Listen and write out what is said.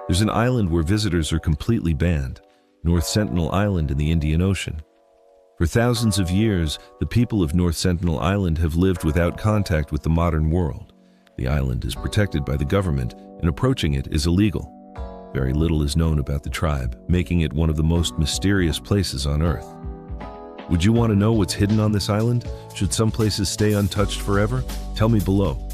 There's an island where visitors are completely banned, North Sentinel Island in the Indian Ocean. For thousands of years, the people of North Sentinel Island have lived without contact with the modern world. The island is protected by the government, and approaching it is illegal. Very little is known about the tribe, making it one of the most mysterious places on Earth. Would you want to know what's hidden on this island? Should some places stay untouched forever? Tell me below.